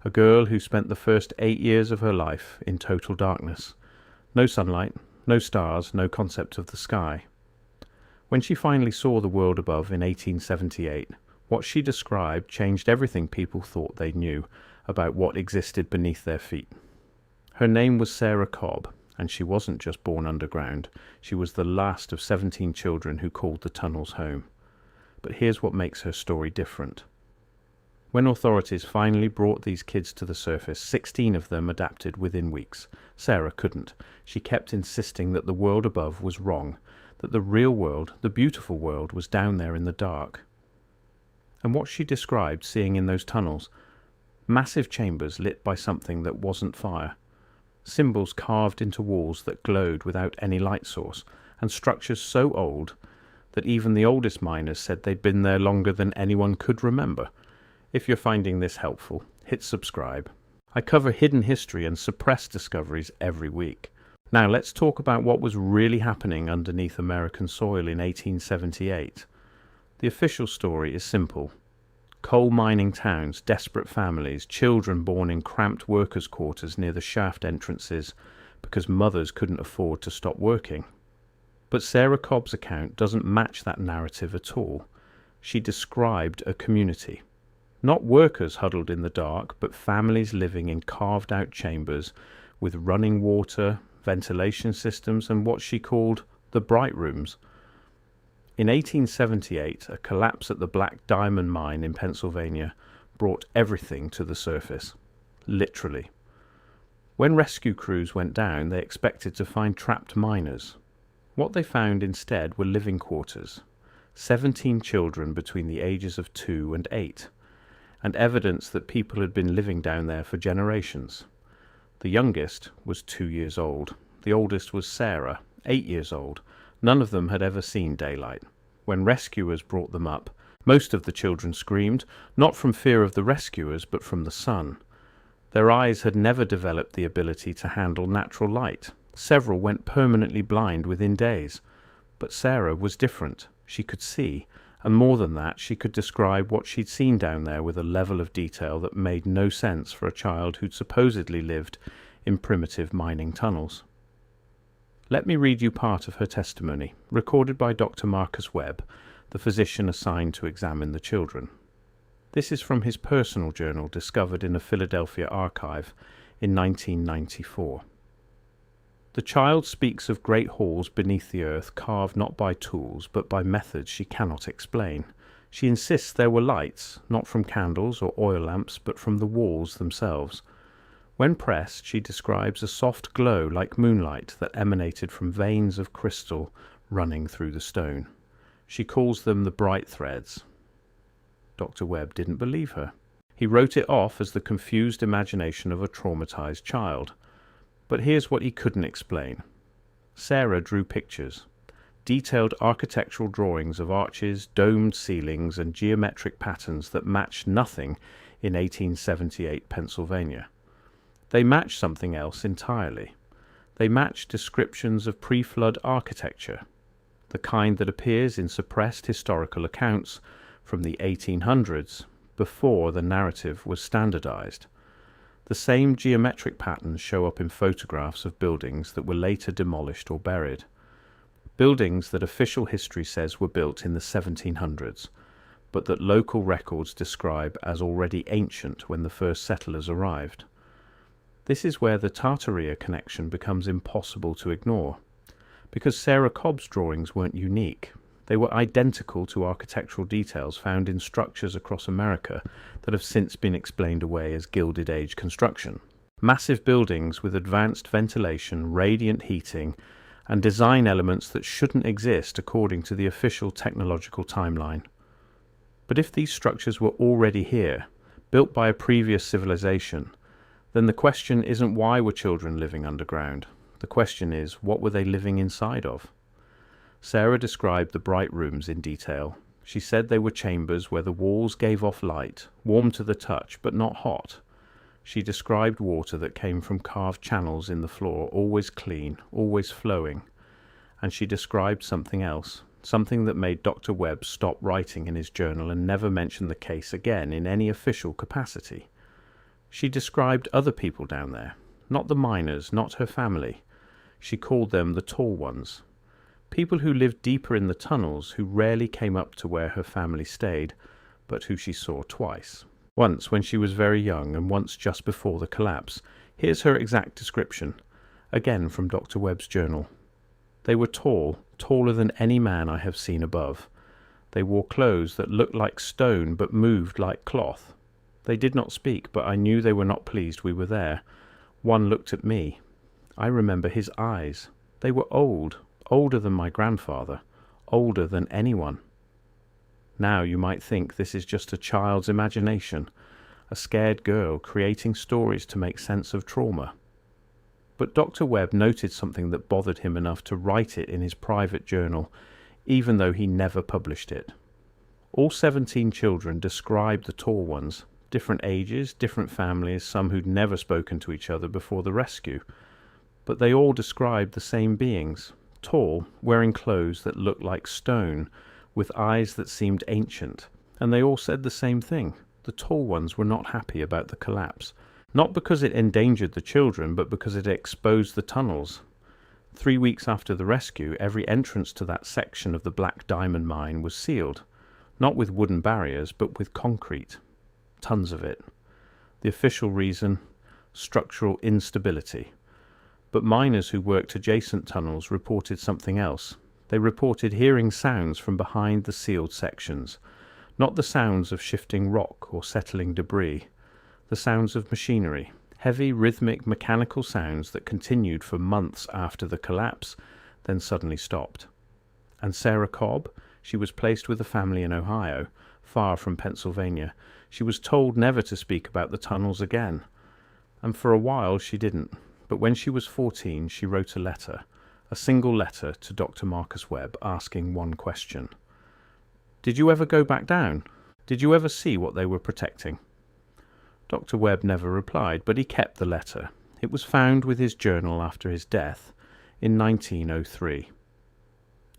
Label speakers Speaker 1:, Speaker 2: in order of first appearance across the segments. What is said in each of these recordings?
Speaker 1: A girl who spent the first 8 years of her life in total darkness. No sunlight, no stars, no concept of the sky. When she finally saw the world above in 1878, what she described changed everything people thought they knew about what existed beneath their feet. Her name was Sarah Cobb, and she wasn't just born underground. She was the last of 17 children who called the tunnels home. But here's what makes her story different. When authorities finally brought these kids to the surface, 16 of them adapted within weeks. Sarah couldn't. She kept insisting that the world above was wrong, that the real world, the beautiful world, was down there in the dark. And what she described seeing in those tunnels, massive chambers lit by something that wasn't fire, symbols carved into walls that glowed without any light source, and structures so old that even the oldest miners said they'd been there longer than anyone could remember. If you're finding this helpful, hit subscribe. I cover hidden history and suppressed discoveries every week. Now let's talk about what was really happening underneath American soil in 1878. The official story is simple. Coal mining towns, desperate families, children born in cramped workers' quarters near the shaft entrances because mothers couldn't afford to stop working. But Sarah Cobb's account doesn't match that narrative at all. She described a community. Not workers huddled in the dark, but families living in carved-out chambers with running water, ventilation systems, and what she called the bright rooms. In 1878, a collapse at the Black Diamond Mine in Pennsylvania brought everything to the surface, literally. When rescue crews went down, they expected to find trapped miners. What they found instead were living quarters, 17 children between the ages of 2 and 8. And evidence that people had been living down there for generations. The youngest was 2 years old. The oldest was Sarah, 8 years old. None of them had ever seen daylight. When rescuers brought them up, most of the children screamed, not from fear of the rescuers, but from the sun. Their eyes had never developed the ability to handle natural light. Several went permanently blind within days. But Sarah was different. She could see. And more than that, she could describe what she'd seen down there with a level of detail that made no sense for a child who'd supposedly lived in primitive mining tunnels. Let me read you part of her testimony, recorded by Dr. Marcus Webb, the physician assigned to examine the children. This is from his personal journal discovered in a Philadelphia archive in 1994. The child speaks of great halls beneath the earth carved not by tools but by methods she cannot explain. She insists there were lights, not from candles or oil lamps but from the walls themselves. When pressed, she describes a soft glow like moonlight that emanated from veins of crystal running through the stone. She calls them the bright threads. Dr. Webb didn't believe her. He wrote it off as the confused imagination of a traumatized child. But here's what he couldn't explain. Sarah drew pictures, detailed architectural drawings of arches, domed ceilings, and geometric patterns that matched nothing in 1878 Pennsylvania. They matched something else entirely. They matched descriptions of pre-flood architecture, the kind that appears in suppressed historical accounts from the 1800s, before the narrative was standardized. The same geometric patterns show up in photographs of buildings that were later demolished or buried. Buildings that official history says were built in the 1700s, but that local records describe as already ancient when the first settlers arrived. This is where the Tartaria connection becomes impossible to ignore, because Sarah Cobb's drawings weren't unique. They were identical to architectural details found in structures across America that have since been explained away as Gilded Age construction. Massive buildings with advanced ventilation, radiant heating, and design elements that shouldn't exist according to the official technological timeline. But if these structures were already here, built by a previous civilization, then the question isn't why were children living underground. The question is, what were they living inside of? Sarah described the bright rooms in detail. She said they were chambers where the walls gave off light, warm to the touch, but not hot. She described water that came from carved channels in the floor, always clean, always flowing. And she described something else, something that made Dr. Webb stop writing in his journal and never mention the case again in any official capacity. She described other people down there, not the miners, not her family. She called them the tall ones. People who lived deeper in the tunnels, who rarely came up to where her family stayed, but who she saw twice. Once when she was very young, and once just before the collapse. Here's her exact description, again from Dr. Webb's journal. They were tall, taller than any man I have seen above. They wore clothes that looked like stone but moved like cloth. They did not speak, but I knew they were not pleased we were there. One looked at me. I remember his eyes. They were old, older than my grandfather, older than anyone. Now you might think this is just a child's imagination, a scared girl creating stories to make sense of trauma. But Dr. Webb noted something that bothered him enough to write it in his private journal, even though he never published it. All 17 children described the tall ones, different ages, different families, some who'd never spoken to each other before the rescue. But they all described the same beings, tall, wearing clothes that looked like stone, with eyes that seemed ancient. And they all said the same thing. The tall ones were not happy about the collapse. Not because it endangered the children, but because it exposed the tunnels. 3 weeks after the rescue, every entrance to that section of the Black Diamond mine was sealed, not with wooden barriers, but with concrete. Tons of it. The official reason, structural instability. But miners who worked adjacent tunnels reported something else. They reported hearing sounds from behind the sealed sections, not the sounds of shifting rock or settling debris, the sounds of machinery, heavy, rhythmic, mechanical sounds that continued for months after the collapse, then suddenly stopped. And Sarah Cobb, she was placed with a family in Ohio, far from Pennsylvania. She was told never to speak about the tunnels again. And for a while she didn't. But when she was 14, she wrote a letter, a single letter to Dr. Marcus Webb, asking one question. Did you ever go back down? Did you ever see what they were protecting? Dr. Webb never replied, but he kept the letter. It was found with his journal after his death in 1903.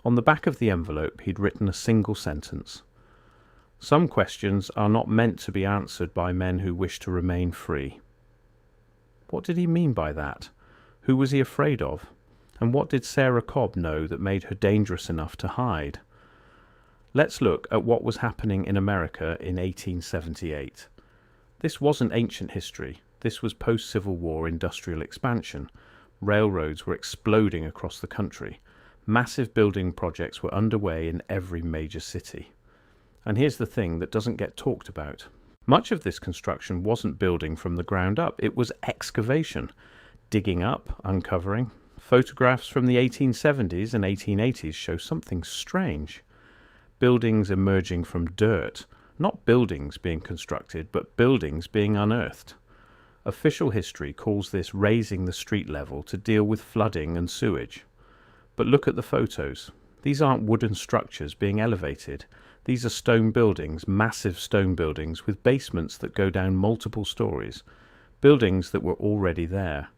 Speaker 1: On the back of the envelope he'd written a single sentence. Some questions are not meant to be answered by men who wish to remain free. What did he mean by that? Who was he afraid of? And what did Sarah Cobb know that made her dangerous enough to hide? Let's look at what was happening in America in 1878. This wasn't ancient history. This was post-Civil War industrial expansion. Railroads were exploding across the country. Massive building projects were underway in every major city. And here's the thing that doesn't get talked about. Much of this construction wasn't building from the ground up. It was excavation, digging up, uncovering. Photographs from the 1870s and 1880s show something strange. Buildings emerging from dirt. Not buildings being constructed, but buildings being unearthed. Official history calls this raising the street level to deal with flooding and sewage. But look at the photos. These aren't wooden structures being elevated. These are stone buildings, massive stone buildings with basements that go down multiple stories. Buildings that were already there.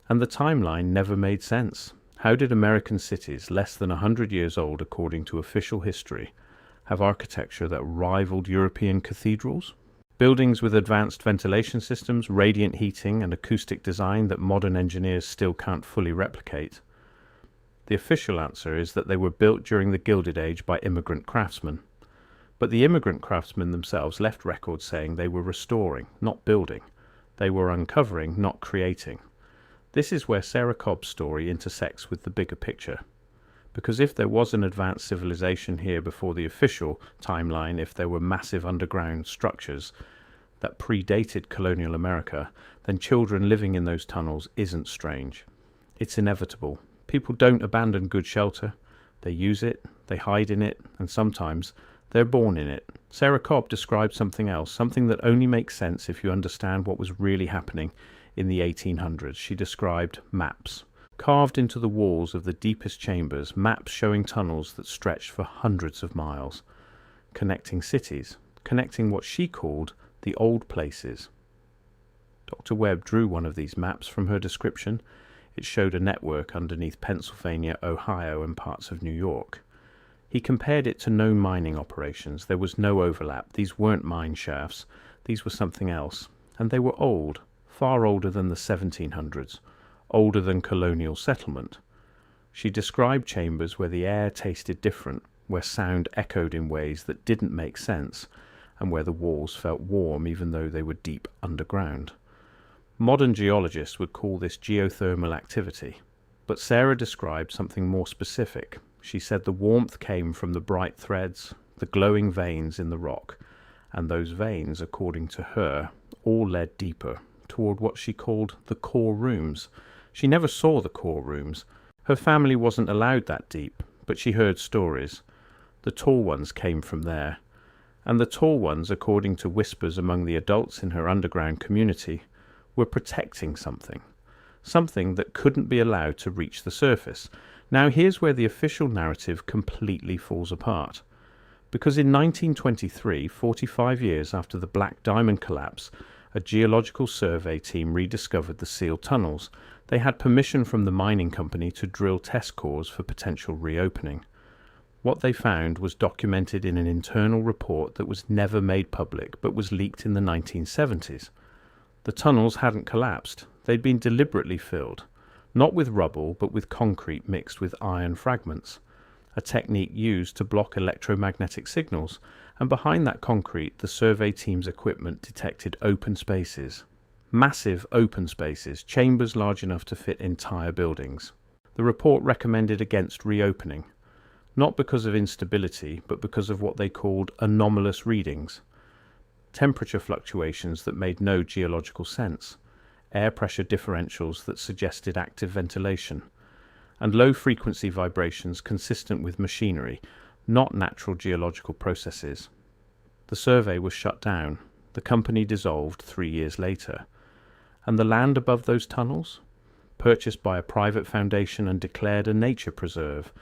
Speaker 1: And the timeline never made sense. How did American cities, less than 100 years old according to official history, have architecture that rivaled European cathedrals? Buildings with advanced ventilation systems, radiant heating, and acoustic design that modern engineers still can't fully replicate. The official answer is that they were built during the Gilded Age by immigrant craftsmen. But the immigrant craftsmen themselves left records saying they were restoring, not building. They were uncovering, not creating. This is where Sarah Cobb's story intersects with the bigger picture. Because if there was an advanced civilization here before the official timeline, if there were massive underground structures that predated colonial America, then children living in those tunnels isn't strange. It's inevitable. People don't abandon good shelter. They use it, they hide in it, and sometimes they're born in it. Sarah Cobb described something else, something that only makes sense if you understand what was really happening in the 1800s. She described maps. Carved into the walls of the deepest chambers, maps showing tunnels that stretched for hundreds of miles, connecting cities, connecting what she called the old places. Dr. Webb drew one of these maps from her description. It showed a network underneath Pennsylvania, Ohio, and parts of New York. He compared it to known mining operations. There was no overlap. These weren't mine shafts. These were something else. and they were old, far older than the 1700s, older than colonial settlement. She described chambers where the air tasted different, where sound echoed in ways that didn't make sense, and where the walls felt warm even though they were deep underground. Modern geologists would call this geothermal activity, but Sarah described something more specific. She said the warmth came from the bright threads, the glowing veins in the rock, and those veins, according to her, all led deeper, toward what she called the core rooms. She never saw the core rooms. Her family wasn't allowed that deep, but she heard stories. The tall ones came from there. And the tall ones, according to whispers among the adults in her underground community, were protecting something. Something that couldn't be allowed to reach the surface. Now here's where the official narrative completely falls apart. Because in 1923, 45 years after the Black Diamond collapse, a geological survey team rediscovered the sealed tunnels. They had permission from the mining company to drill test cores for potential reopening. What they found was documented in an internal report that was never made public but was leaked in the 1970s. The tunnels hadn't collapsed. They'd been deliberately filled, not with rubble but with concrete mixed with iron fragments, a technique used to block electromagnetic signals, and behind that concrete the survey team's equipment detected open spaces. Massive open spaces, chambers large enough to fit entire buildings. The report recommended against reopening, not because of instability, but because of what they called anomalous readings. Temperature fluctuations that made no geological sense, air pressure differentials that suggested active ventilation, and low-frequency vibrations consistent with machinery, not natural geological processes. The survey was shut down. The company dissolved 3 years later. And the land above those tunnels? Purchased by a private foundation and declared a nature preserve.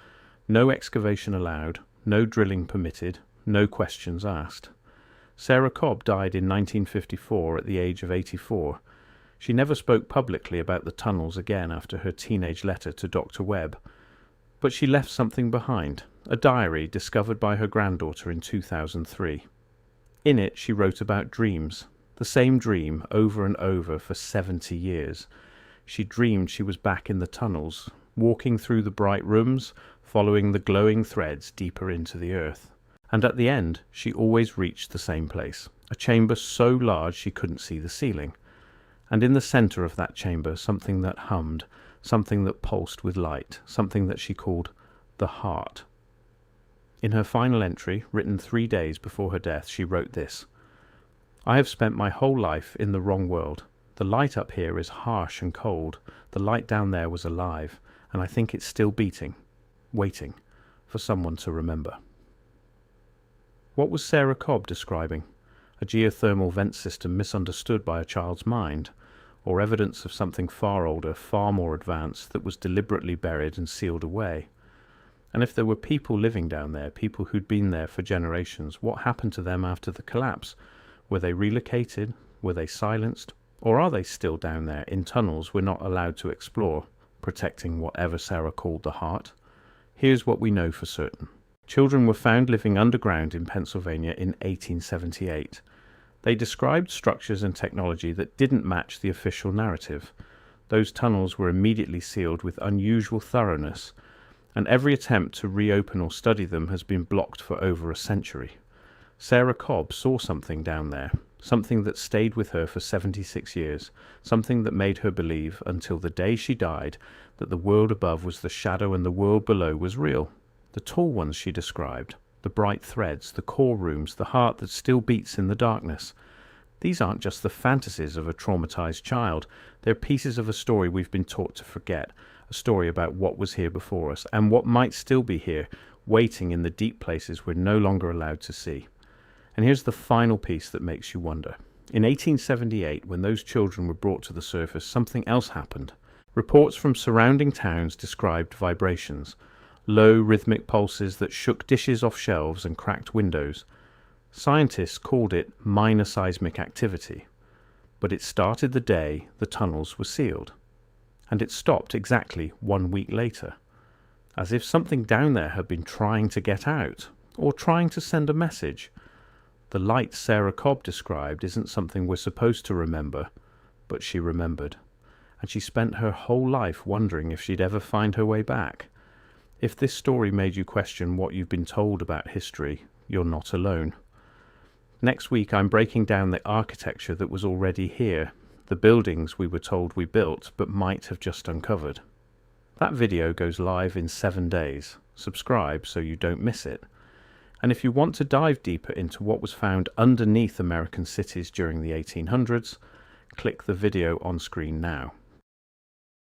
Speaker 1: No excavation allowed, no drilling permitted, no questions asked. Sarah Cobb died in 1954 at the age of 84. She never spoke publicly about the tunnels again after her teenage letter to Dr. Webb. But she left something behind, a diary discovered by her granddaughter in 2003. In it she wrote about dreams, the same dream over and over for 70 years. She dreamed she was back in the tunnels, walking through the bright rooms, following the glowing threads deeper into the earth. And at the end, she always reached the same place, a chamber so large she couldn't see the ceiling. And in the center of that chamber, something that hummed, something that pulsed with light, something that she called the heart. In her final entry, written 3 days before her death, she wrote this: "I have spent my whole life in the wrong world. The light up here is harsh and cold. The light down there was alive, and I think it's still beating, waiting for someone to remember." What was Sarah Cobb describing? A geothermal vent system misunderstood by a child's mind, or evidence of something far older, far more advanced, that was deliberately buried and sealed away? And if there were people living down there, people who'd been there for generations, what happened to them after the collapse? Were they relocated? Were they silenced? Or are they still down there in tunnels we're not allowed to explore, protecting whatever Sarah called the heart? Here's what we know for certain. Children were found living underground in Pennsylvania in 1878. They described structures and technology that didn't match the official narrative. Those tunnels were immediately sealed with unusual thoroughness, and every attempt to reopen or study them has been blocked for over a century. Sarah Cobb saw something down there, something that stayed with her for 76 years, something that made her believe, until the day she died, that the world above was the shadow and the world below was real. The tall ones she described, the bright threads, the core rooms, the heart that still beats in the darkness. These aren't just the fantasies of a traumatized child. They're pieces of a story we've been taught to forget, a story about what was here before us, and what might still be here, waiting in the deep places we're no longer allowed to see. And here's the final piece that makes you wonder. In 1878, when those children were brought to the surface, something else happened. Reports from surrounding towns described vibrations, low rhythmic pulses that shook dishes off shelves and cracked windows. Scientists called it minor seismic activity, but it started the day the tunnels were sealed, and it stopped exactly 1 week later, as if something down there had been trying to get out, or trying to send a message. The light Sarah Cobb described isn't something we're supposed to remember, but she remembered. And she spent her whole life wondering if she'd ever find her way back. If this story made you question what you've been told about history, you're not alone. Next week I'm breaking down the architecture that was already here, the buildings we were told we built but might have just uncovered. That video goes live in 7 days. Subscribe so you don't miss it. And if you want to dive deeper into what was found underneath American cities during the 1800s, click the video on screen now.